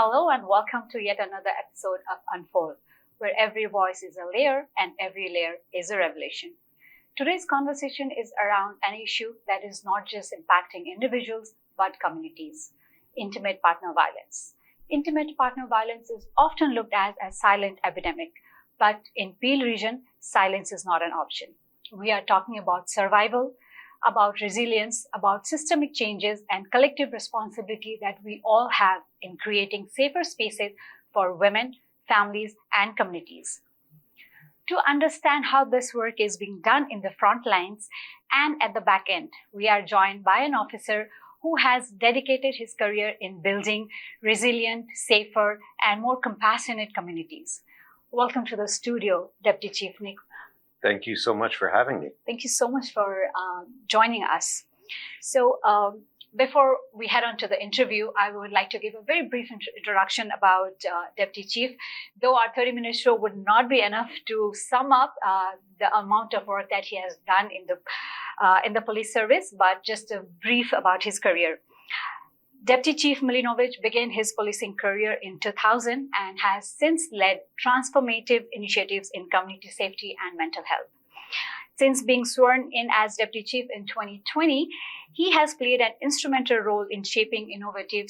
Hello and welcome to yet another episode of Unfold, where every voice is a layer and every layer is a revelation. Today's conversation is around an issue that is not just impacting individuals but communities: intimate partner violence. Intimate partner violence is often looked at as a silent epidemic, but in Peel region, silence is not an option. We are talking about survival, about resilience, about systemic changes and collective responsibility that we all have in creating safer spaces for women, families, and communities. To understand how this work is being done in the front lines and at the back end, we are joined by an officer who has dedicated his career in building resilient, safer, and more compassionate communities. Welcome to the studio, Deputy Chief Nick. Thank you so much for having me. Thank you so much for joining us. So before we head on to the interview, I would like to give a very brief introduction about Deputy Chief. Though our 30-minute show would not be enough to sum up the amount of work that he has done in the police service, but just a brief about his career. Deputy Chief Milinovich began his policing career in 2000 and has since led transformative initiatives in community safety and mental health. Since being sworn in as Deputy Chief in 2020, he has played an instrumental role in shaping innovative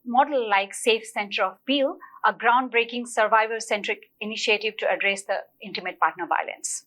model like Safe Center of Peel, a groundbreaking survivor-centric initiative to address the intimate partner violence.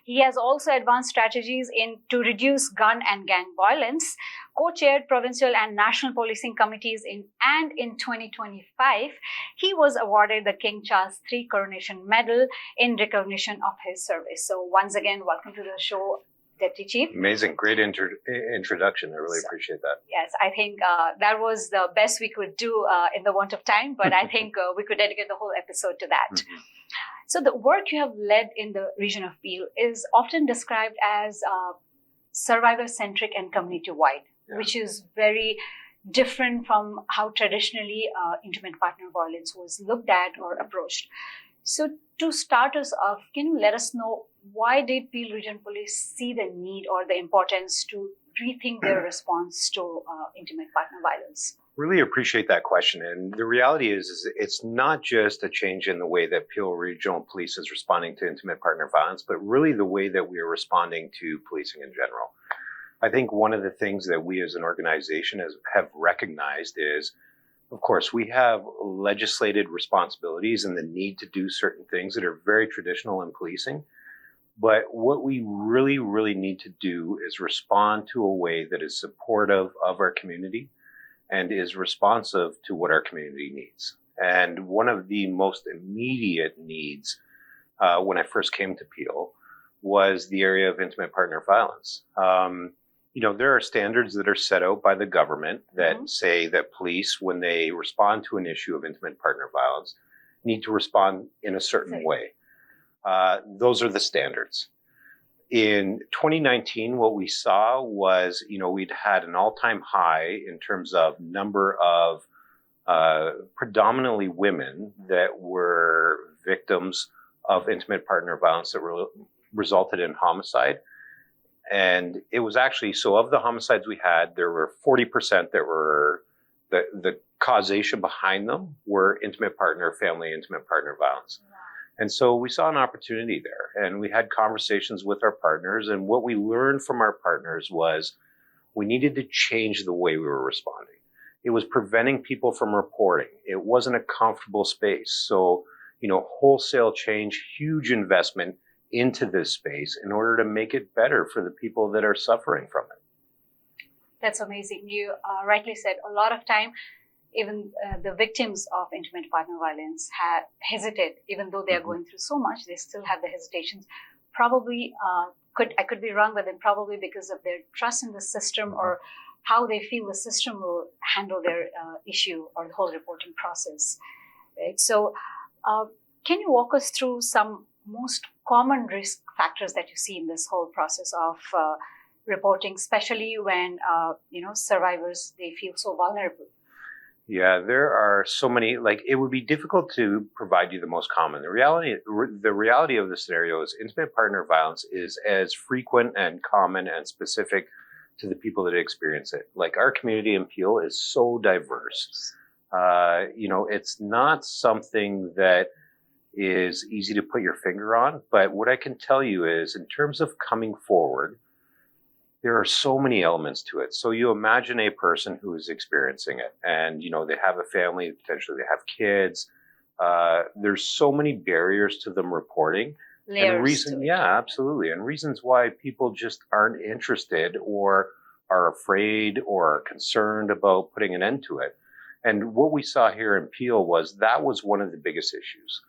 He has also advanced strategies to reduce gun and gang violence, co-chaired provincial and national policing committees and in 2025, he was awarded the King Charles III Coronation Medal in recognition of his service. So once again, welcome to the show, Deputy Chief. Amazing. Great introduction. I really appreciate that. Yes, I think that was the best we could do in the want of time, but I think we could dedicate the whole episode to that. Mm-hmm. So the work you have led in the region of Peel is often described as survivor-centric and community-wide, which is very different from how traditionally intimate partner violence was looked at or approached. So to start us off, can you let us know why did Peel Region Police see the need or the importance to rethink their response to intimate partner violence? Really appreciate that question. And the reality is it's not just a change in the way that Peel Regional Police is responding to intimate partner violence, but really the way that we are responding to policing in general. I think one of the things that we as an organization have recognized is, of course, we have legislated responsibilities and the need to do certain things that are very traditional in policing. But what we really, really need to do is respond to a way that is supportive of our community and is responsive to what our community needs. And one of the most immediate needs when I first came to Peel was the area of intimate partner violence. There are standards that are set out by the government that say that police, when they respond to an issue of intimate partner violence, need to respond in a certain way. Those are the standards. In 2019, what we saw was, we'd had an all-time high in terms of number of predominantly women that were victims of intimate partner violence that resulted in homicide. And it was actually, so of the homicides we had, there were 40% that were, the causation behind them were intimate partner violence. And so we saw an opportunity there, and we had conversations with our partners. And what we learned from our partners was we needed to change the way we were responding. It was preventing people from reporting. It wasn't a comfortable space. So, wholesale change, huge investment into this space in order to make it better for the people that are suffering from it. That's amazing. You rightly said, a lot of time, even the victims of intimate partner violence have hesitate, even though they are going through so much, they still have the hesitations. Probably, I could be wrong, but then probably because of their trust in the system or how they feel the system will handle their issue or the whole reporting process. Right? So, can you walk us through some most common risk factors that you see in this whole process of reporting, especially when survivors, they feel so vulnerable? Yeah, there are so many, it would be difficult to provide you the most common. The reality of the scenario is intimate partner violence is as frequent and common and specific to the people that experience it. Like, our community in Peel is so diverse. It's not something that is easy to put your finger on, but what I can tell you is in terms of coming forward, there are so many elements to it. So you imagine a person who is experiencing it and, they have a family, potentially they have kids. There's so many barriers to them reporting. Absolutely. And reasons why people just aren't interested or are afraid or are concerned about putting an end to it. And what we saw here in Peel was that was one of the biggest issues.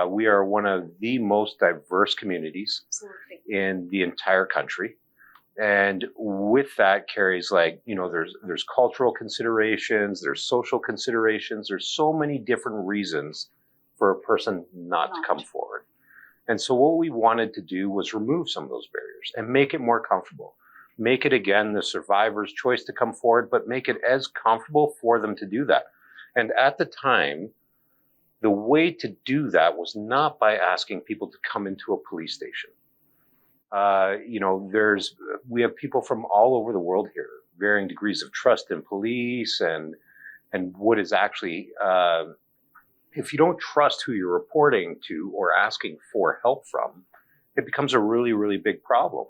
We are one of the most diverse communities in the entire country. And with that carries there's cultural considerations, there's social considerations, there's so many different reasons for a person not to come forward. And so what we wanted to do was remove some of those barriers and make it more comfortable. Make it, again, the survivor's choice to come forward, but make it as comfortable for them to do that. And at the time, the way to do that was not by asking people to come into a police station. We have people from all over the world here, varying degrees of trust in police and what is actually, if you don't trust who you're reporting to or asking for help from, it becomes a really, really big problem.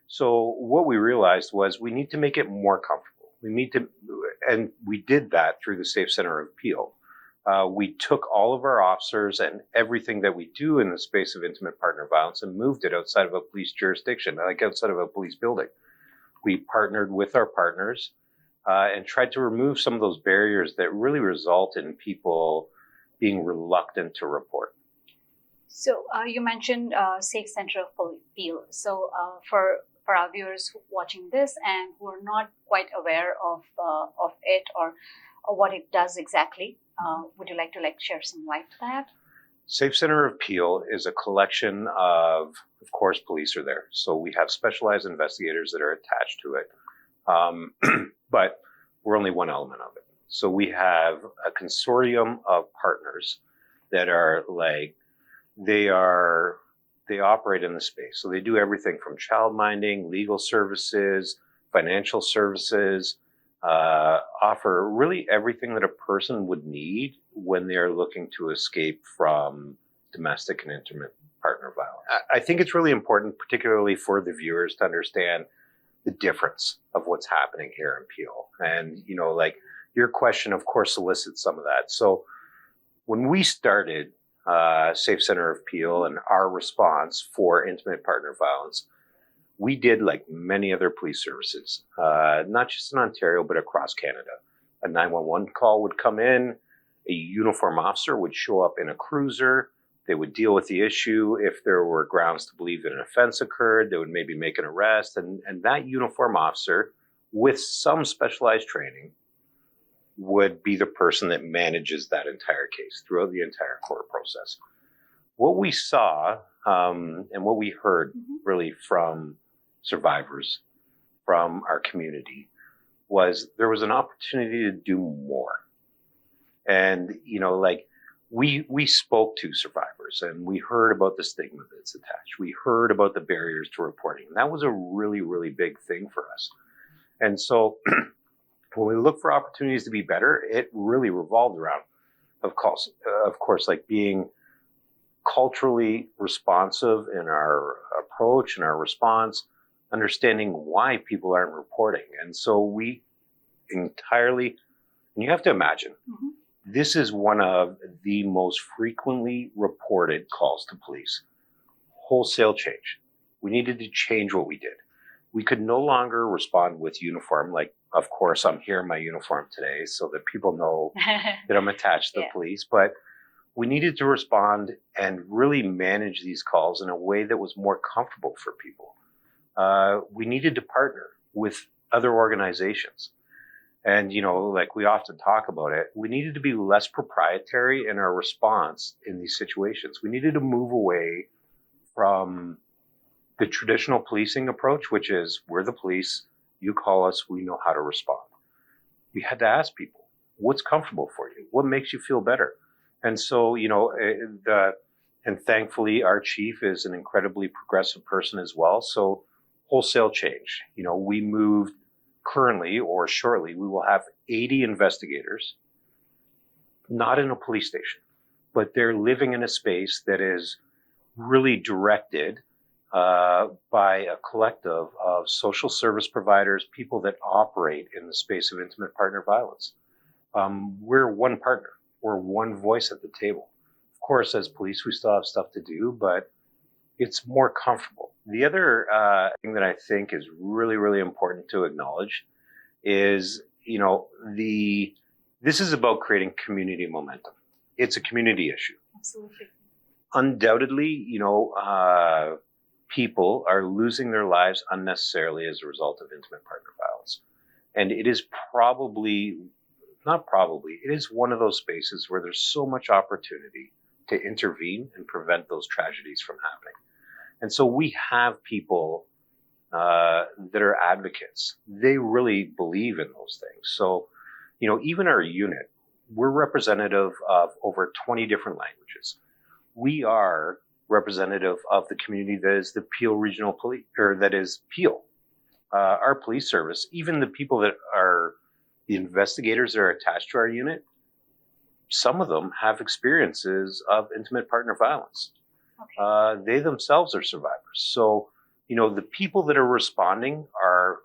So what we realized was we need to make it more comfortable. And we did that through the Safe Center of Peel. We took all of our officers and everything that we do in the space of intimate partner violence and moved it outside of a police jurisdiction, like outside of a police building. We partnered with our partners and tried to remove some of those barriers that really result in people being reluctant to report. So you mentioned Safe Center of Peel. So for our viewers watching this and who are not quite aware of it or what it does exactly, would you like to share some light to that? Safe Center of Peel is a collection of course, police are there. So we have specialized investigators that are attached to it. But we're only one element of it. So we have a consortium of partners that are they operate in the space. So they do everything from child minding, legal services, financial services, offer really everything that a person would need when they're looking to escape from domestic and intimate partner violence. I think it's really important, particularly for the viewers, to understand the difference of what's happening here in Peel. And, your question, of course, elicits some of that. So when we started Safe Center of Peel and our response for intimate partner violence, we did like many other police services, not just in Ontario, but across Canada. A 911 call would come in, a uniform officer would show up in a cruiser, they would deal with the issue. If there were grounds to believe that an offense occurred, they would maybe make an arrest. And that uniform officer, with some specialized training, would be the person that manages that entire case throughout the entire court process. What we saw and what we heard really from survivors, from our community, was there was an opportunity to do more. And, we spoke to survivors and we heard about the stigma that's attached. We heard about the barriers to reporting. And that was a really, really big thing for us. And so when we look for opportunities to be better, it really revolved around, of course, being culturally responsive in our approach and our response, understanding why people aren't reporting. And so we entirely, and you have to imagine, this is one of the most frequently reported calls to police. Wholesale change. We needed to change what we did. We could no longer respond with uniform, of course, I'm here in my uniform today so that people know that I'm attached to the police. But we needed to respond and really manage these calls in a way that was more comfortable for people. We needed to partner with other organizations. And, we often talk about it, we needed to be less proprietary in our response in these situations. We needed to move away from the traditional policing approach, which is we're the police, you call us, we know how to respond. We had to ask people, what's comfortable for you? What makes you feel better? And so, and thankfully our chief is an incredibly progressive person as well. So wholesale change, we moved currently or shortly, we will have 80 investigators not in a police station, but they're living in a space that is really directed by a collective of social service providers, people that operate in the space of intimate partner violence. We're one partner. We're one voice at the table. Of course, as police, we still have stuff to do, but it's more comfortable. The other thing that I think is really, really important to acknowledge is, this is about creating community momentum. It's a community issue. Absolutely. Undoubtedly, people are losing their lives unnecessarily as a result of intimate partner violence. And it is it is one of those spaces where there's so much opportunity to intervene and prevent those tragedies from happening. And so we have people that are advocates. They really believe in those things. So, even our unit, we're representative of over 20 different languages. We are representative of the community that is the Peel Regional Police, or that is Peel. Our police service, even the people that are the investigators that are attached to our unit, some of them have experiences of intimate partner violence. Okay. They themselves are survivors. So, the people that are responding are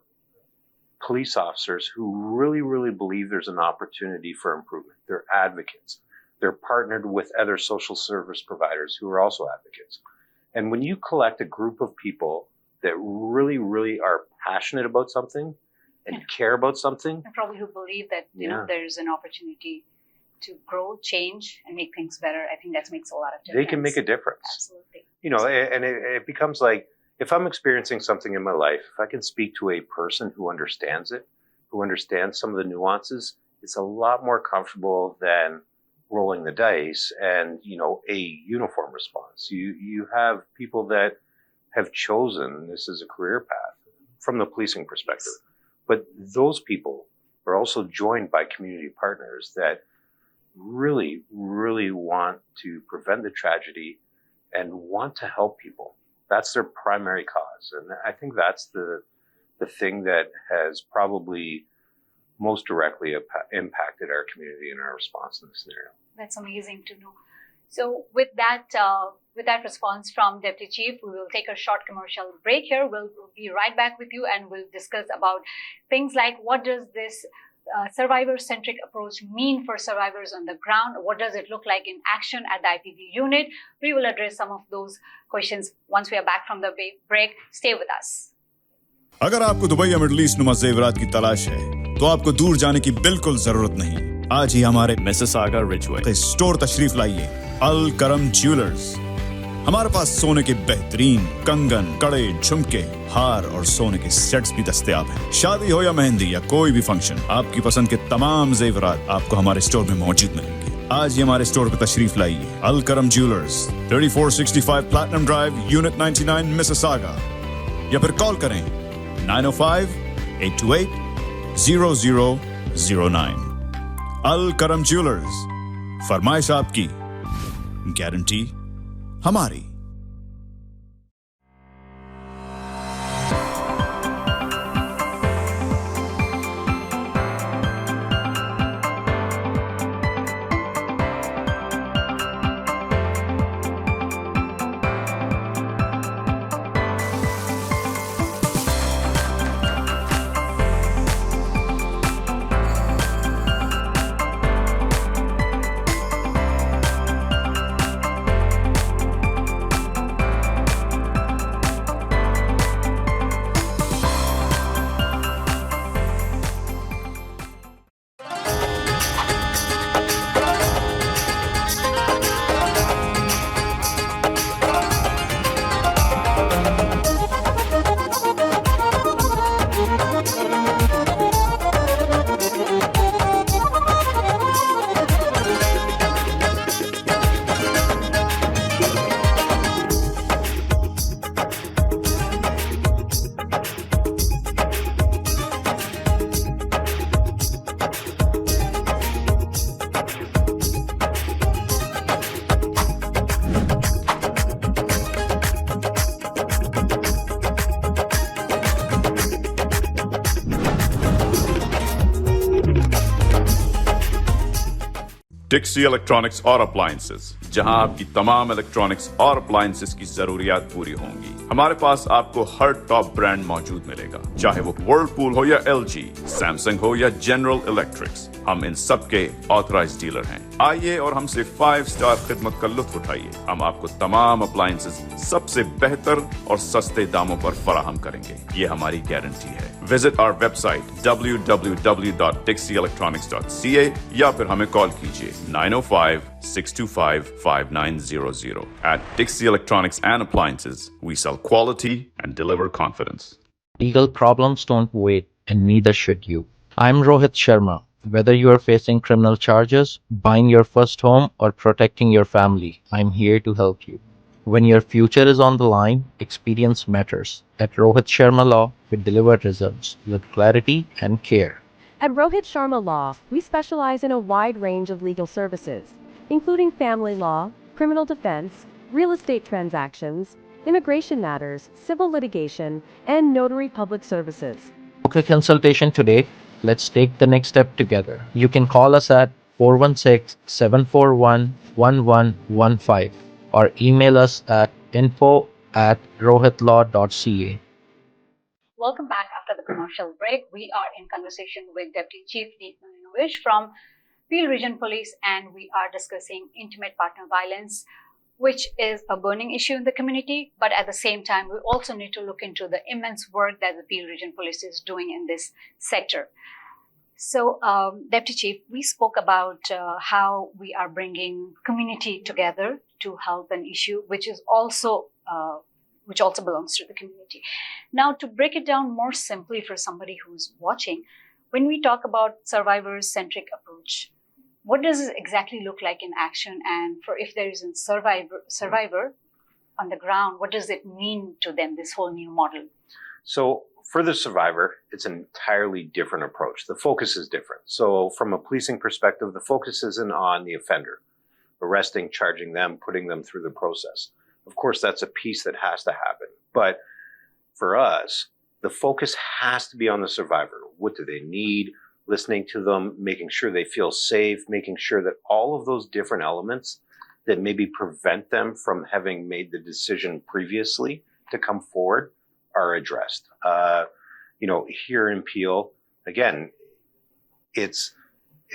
police officers who really, really believe there's an opportunity for improvement. They're advocates. They're partnered with other social service providers who are also advocates. And when you collect a group of people that really, really are passionate about something and care about something. And probably who believe that, there's an opportunity to grow, change, and make things better. I think that makes a lot of difference. They can make a difference. Absolutely. And it becomes like, if I'm experiencing something in my life, if I can speak to a person who understands it, who understands some of the nuances, it's a lot more comfortable than rolling the dice and, a uniform response. You have people that have chosen this as a career path from the policing perspective. Yes. But those people are also joined by community partners that really, really want to prevent the tragedy and want to help people. That's their primary cause. And I think that's the thing that has probably most directly impacted our community and our response in this scenario. That's amazing to know. So with that response from Deputy Chief, we will take a short commercial break here. We'll be right back with you and we'll discuss about things like what does this survivor-centric approach mean for survivors on the ground? What does it look like in action at the IPV unit? We will address some of those questions once we are back from the break. Stay with us. अगर आपको Dubai या middle east नुमा ज़ेवरात की तलाश है, तो आपको दूर जाने की बिल्कुल जरूरत नहीं। आज ही हमारे मिसिसागा रिजवे स्टोर तशरीफ लाइए, अल करम ज्वेलर्स। हमारे पास सोने के बेहतरीन कंगन, कड़े, झुमके, हार और सोने के सेट्स भी दस्तयाब हैं। शादी हो या मेहंदी या कोई भी फंक्शन, आपकी पसंद के तमाम जेवरात आपको हमारे स्टोर में मौजूद मिलेंगे। आज ही हमारे स्टोर पर तशरीफ लाइए, अल करम jewellers, 3465 platinum drive, unit 99, Mississauga, या फिर कॉल करें 905-828-0009। अल करम ज्वेलर्स, फरमाइश आपकी, गारंटी हमारी। डिक्सी इलेक्ट्रॉनिक्स और अप्लायंसेस, जहां आपकी तमाम इलेक्ट्रॉनिक्स और अप्लायंसेस की जरूरियात पूरी होंगी। हमारे पास आपको हर टॉप ब्रांड मौजूद मिलेगा, चाहे वो वर्लपूल हो या LG, सैमसंग हो या जनरल इलेक्ट्रिक्स। हम इन सब के ऑथराइज्ड डीलर हैं। आइए और हमसे 5 स्टार खिदमत का लुत्फ उठाइए। हम आपको तमाम अप्लायंसेस सबसे बेहतर और सस्ते दामों पर फराहम करेंगे, ये हमारी गारंटी है। विजिट आवर वेबसाइट www.dixieelectronics.ca या फिर हमें कॉल कीजिए 905-625-5900. At Dixie Electronics and Appliances, we sell quality and deliver confidence. Legal problems don't wait, and neither should you. I'm Rohit Sharma. Whether you are facing criminal charges, buying your first home, or protecting your family, I'm here to help you. When your future is on the line, experience matters. At Rohit Sharma Law, we deliver results with clarity and care. At Rohit Sharma Law, we specialize in a wide range of legal services, including family law, criminal defense, real estate transactions, immigration matters, civil litigation, and notary public services. Book a consultation today. Let's take the next step together. You can call us at 416-741-1115 or email us at info@rohitlaw.ca. Welcome back after the commercial break. We are in conversation with Deputy Chief Nick Milinovich from Peel Region Police, and we are discussing intimate partner violence, which is a burning issue in the community. But at the same time, we also need to look into the immense work that the Peel Region Police is doing in this sector. So, Deputy Chief, we spoke about how we are bringing community together to help an issue, which also belongs to the community. Now, to break it down more simply for somebody who's watching, when we talk about survivor-centric approach, what does it exactly look like in action? And for if there is a survivor on the ground, what does it mean to them, this whole new model? So for the survivor, it's an entirely different approach. The focus is different. So from a policing perspective, the focus isn't on the offender, arresting, charging them, putting them through the process. Of course, that's a piece that has to happen. But for us, the focus has to be on the survivor. What do they need? Listening to them, making sure they feel safe, making sure that all of those different elements that maybe prevent them from having made the decision previously to come forward are addressed. Here in Peel, again, it's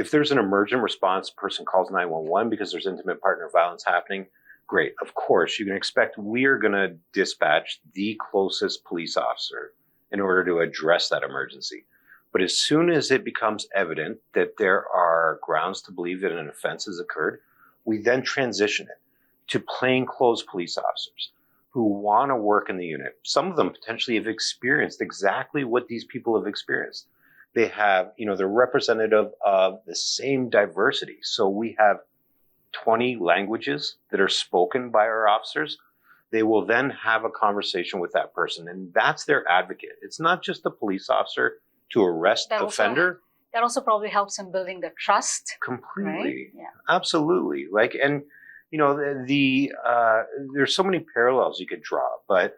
if there's an emergent response, person calls 911 because there's intimate partner violence happening. Great. Of course, you can expect we are going to dispatch the closest police officer in order to address that emergency. But as soon as it becomes evident that there are grounds to believe that an offense has occurred, we then transition it to plainclothes police officers who want to work in the unit. Some of them potentially have experienced exactly what these people have experienced. They have, they're representative of the same diversity. So we have 20 languages that are spoken by our officers. They will then have a conversation with that person, and that's their advocate. It's not just the police officer to arrest the offender. That also probably helps in building the trust. Completely. Right? Yeah. Absolutely. There's so many parallels you could draw, but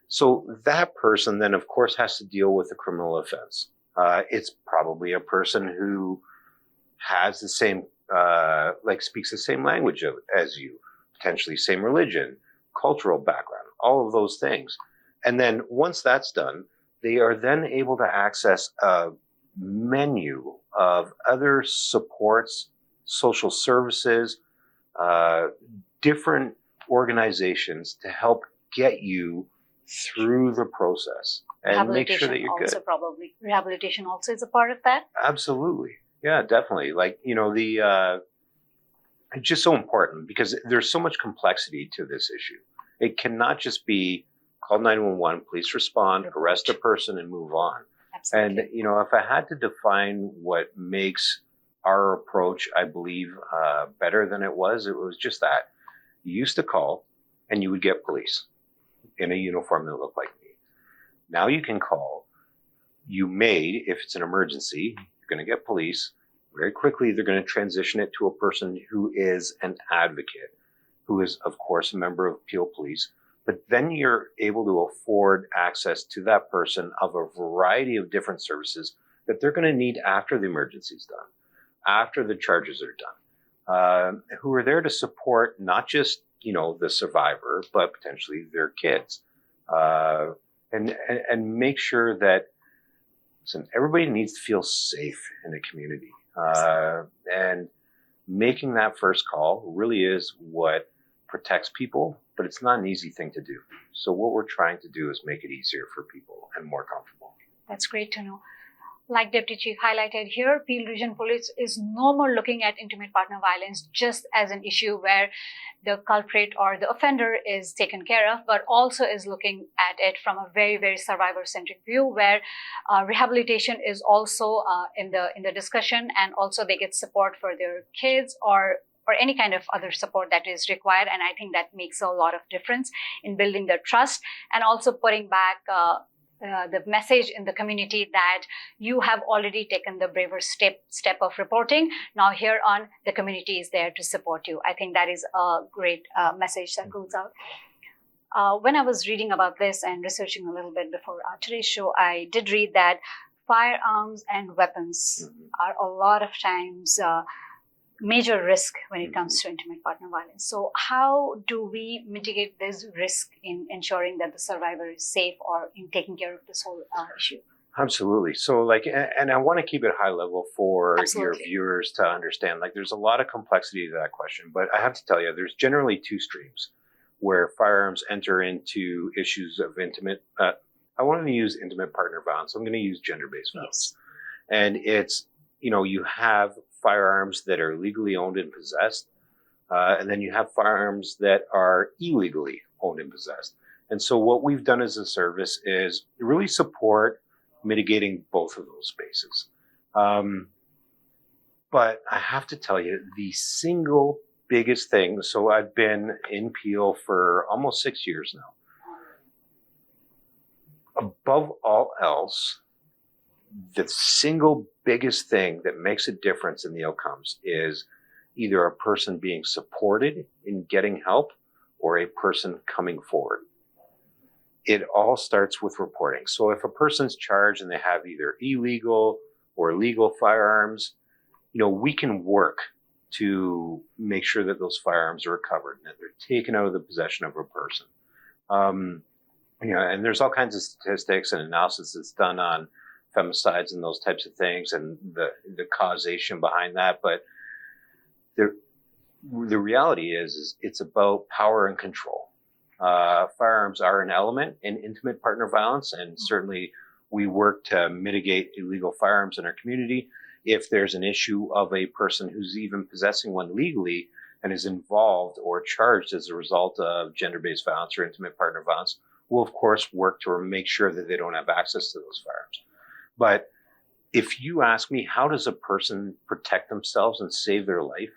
so that person then of course has to deal with the criminal offense. It's probably a person who has the same, speaks the same language as you, potentially same religion, cultural background, all of those things. And then once that's done, they are then able to access a menu of other supports, social services, different organizations to help get you through the process and make sure that you're good. Rehabilitation also is a part of that? Absolutely. Yeah, definitely. It's just so important because there's so much complexity to this issue. It cannot just be call 911, police respond, arrest a person, and move on. Absolutely. And, if I had to define what makes our approach, I believe, better than it was just that. You used to call and you would get police in a uniform that looked like me. Now you can call. If it's an emergency, you're going to get police. Very quickly, they're going to transition it to a person who is an advocate, who is, of course, a member of Peel Police. But then you're able to afford access to that person of a variety of different services that they're going to need after the emergency is done, after the charges are done. who are there to support not just, the survivor, but potentially their kids. And make sure that, listen, everybody needs to feel safe in the community. And making that first call really is what protects people, but it's not an easy thing to do. So what we're trying to do is make it easier for people and more comfortable. That's great to know. Like Deputy Chief highlighted here, Peel Region Police is no more looking at intimate partner violence just as an issue where the culprit or the offender is taken care of, but also is looking at it from a very, very survivor-centric view where rehabilitation is also in the discussion, and also they get support for their kids or any kind of other support that is required. And I think that makes a lot of difference in building their trust and also putting back the message in the community that you have already taken the braver step of reporting. Now here on, the community is there to support you. I think that is a great message that goes out. When I was reading about this and researching a little bit before today's show, I did read that firearms and weapons are a lot of times major risk when it comes to intimate partner violence. So how do we mitigate this risk in ensuring that the survivor is safe or in taking care of this whole issue? Absolutely. So and I want to keep it high level for Absolutely. your viewers to understand, there's a lot of complexity to that question, but I have to tell you, there's generally two streams where firearms enter into issues of intimate, I want to use intimate partner violence. I'm going to use gender-based violence. And it's, you have firearms that are legally owned and possessed, and then you have firearms that are illegally owned and possessed. And so what we've done as a service is really support mitigating both of those spaces. But I have to tell you, the single biggest thing, so I've been in Peel for almost 6 years now. Above all else, the single biggest thing that makes a difference in the outcomes is either a person being supported in getting help or a person coming forward. It all starts with reporting. So if a person's charged and they have either illegal or legal firearms, we can work to make sure that those firearms are recovered and that they're taken out of the possession of a person. And there's all kinds of statistics and analysis that's done on femicides and those types of things and the causation behind that. But the reality is it's about power and control. Firearms are an element in intimate partner violence, and certainly we work to mitigate illegal firearms in our community. If there's an issue of a person who's even possessing one legally and is involved or charged as a result of gender-based violence or intimate partner violence, we'll of course work to make sure that they don't have access to those firearms. But if you ask me, how does a person protect themselves and save their life?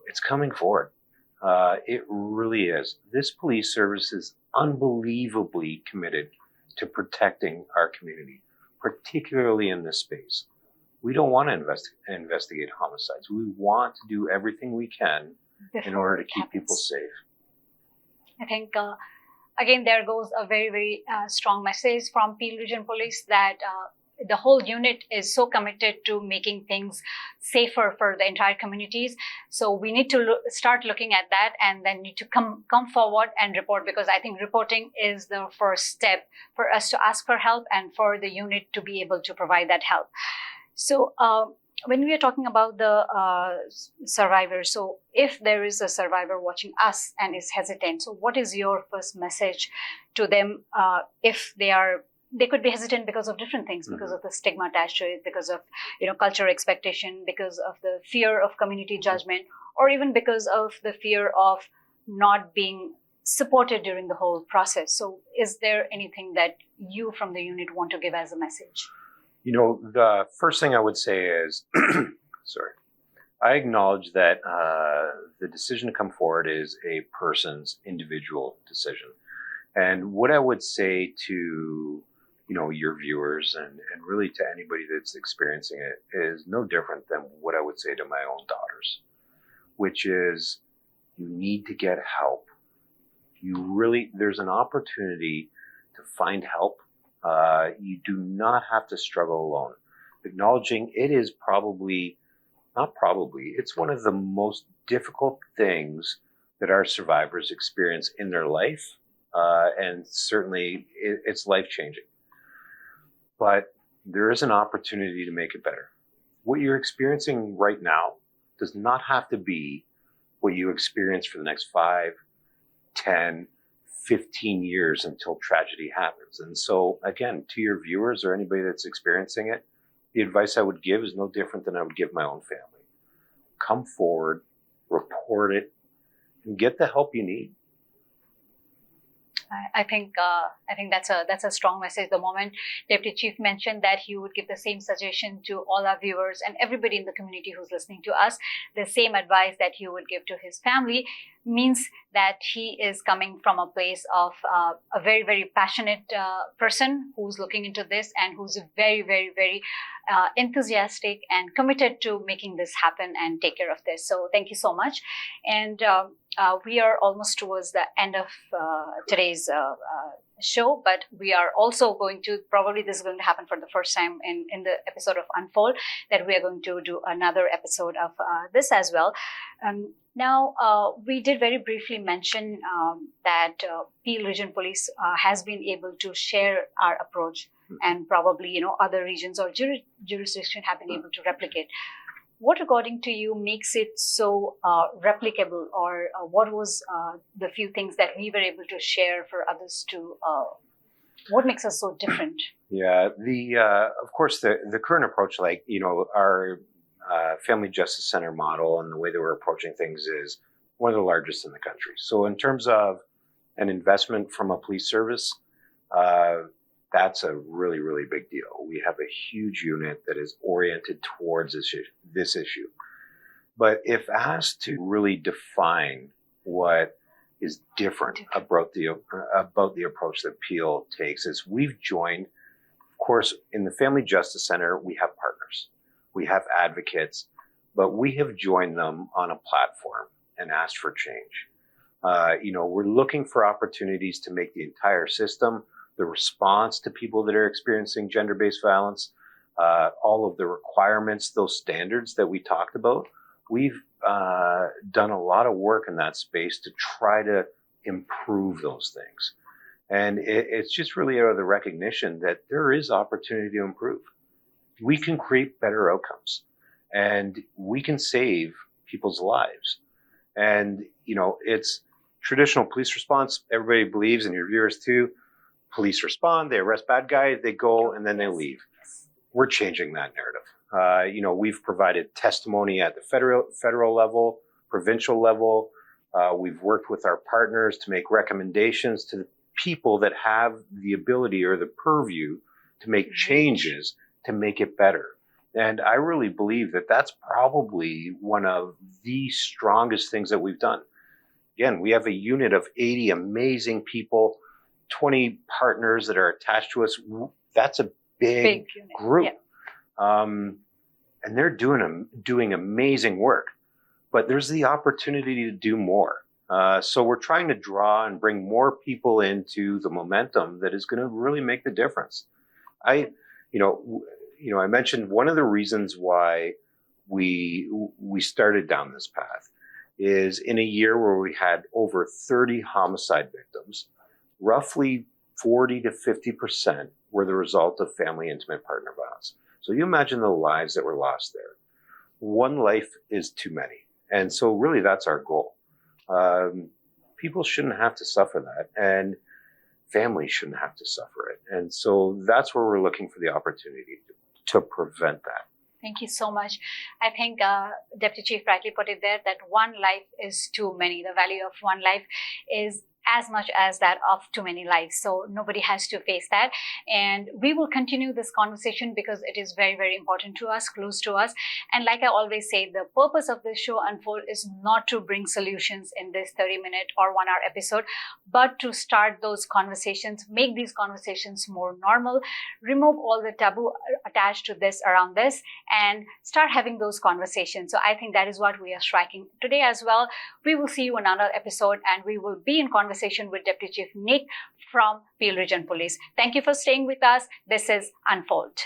It's coming forward. It really is. This police service is unbelievably committed to protecting our community, particularly in this space. We don't want to investigate homicides. We want to do everything we can in order to keep people safe. I think again, there goes a very, very strong message from Peel Region Police that the whole unit is so committed to making things safer for the entire communities. So we need to start looking at that and then need to come forward and report, because I think reporting is the first step for us to ask for help and for the unit to be able to provide that help. So when we are talking about the survivors, so if there is a survivor watching us and is hesitant, so what is your first message to them if they could be hesitant because of different things, because of the stigma attached to it, because of cultural expectation, because of the fear of community judgment, or even because of the fear of not being supported during the whole process. So is there anything that you from the unit want to give as a message? The first thing I would say is, I acknowledge that the decision to come forward is a person's individual decision. And what I would say to, your viewers and really to anybody that's experiencing it is no different than what I would say to my own daughters, which is you need to get help. There's an opportunity to find help. You do not have to struggle alone. Acknowledging it is probably not probably, it's one of the most difficult things that our survivors experience in their life. And certainly it's life-changing. But there is an opportunity to make it better. What you're experiencing right now does not have to be what you experience for the next 5, 10, 15 years until tragedy happens. And so, again, to your viewers or anybody that's experiencing it, the advice I would give is no different than I would give my own family. Come forward, report it, and get the help you need. I think that's a strong message. The moment Deputy Chief mentioned that he would give the same suggestion to all our viewers and everybody in the community who's listening to us, the same advice that he would give to his family, means that he is coming from a place of a very, very passionate person who's looking into this and who's very, very, very enthusiastic and committed to making this happen and take care of this. So thank you so much. And we are almost towards the end of today's show, but we are also going to, probably this is going to happen for the first time in the episode of Unfold, that we are going to do another episode of this as well. Now, we did very briefly mention that Peel Region Police has been able to share our approach, and probably, other regions or jurisdictions have been able to replicate. What, according to you, makes it so replicable, or what was the few things that we were able to share for others to, what makes us so different? Yeah, of course, the current approach, like, our Family Justice Center model and the way that we're approaching things is one of the largest in the country. So in terms of an investment from a police service, that's a really, really big deal. We have a huge unit that is oriented towards this issue. But if asked to really define what is different about the approach that Peel takes, is we've joined, of course, in the Family Justice Center, we have partners. We have advocates, but we have joined them on a platform and asked for change. We're looking for opportunities to make the entire system, the response to people that are experiencing gender-based violence, all of the requirements, those standards that we talked about. We've done a lot of work in that space to try to improve those things. And it's just really out of the recognition that there is opportunity to improve. We can create better outcomes, and we can save people's lives. And, it's traditional police response. Everybody believes, and your viewers too, police respond, they arrest bad guys, they go, and then they leave. We're changing that narrative. We've provided testimony at the federal level, provincial level. We've worked with our partners to make recommendations to the people that have the ability or the purview to make changes to make it better. And I really believe that that's probably one of the strongest things that we've done. Again, we have a unit of 80 amazing people, 20 partners that are attached to us. That's a big group. Yeah. And they're doing amazing work. But there's the opportunity to do more. So we're trying to draw and bring more people into the momentum that is going to really make the difference. I mentioned one of the reasons why we started down this path is in a year where we had over 30 homicide victims, roughly 40 to 50% were the result of family intimate partner violence. So you imagine the lives that were lost there. One life is too many. And so really that's our goal. People shouldn't have to suffer that, and families shouldn't have to suffer it. And so that's where we're looking for the opportunity to prevent that. Thank you so much. I think Deputy Chief rightly put it there, that one life is too many. The value of one life is as much as that of too many lives. So nobody has to face that. And we will continue this conversation because it is very, very important to us, close to us. And like I always say, the purpose of this show, Unfold, is not to bring solutions in this 30-minute or 1-hour episode, but to start those conversations, make these conversations more normal, remove all the taboo attached to this, around this, and start having those conversations. So I think that is what we are striking today as well. We will see you in another episode, and we will be in conversation with Deputy Chief Nick from Peel Region Police. Thank you for staying with us. This is Unfold.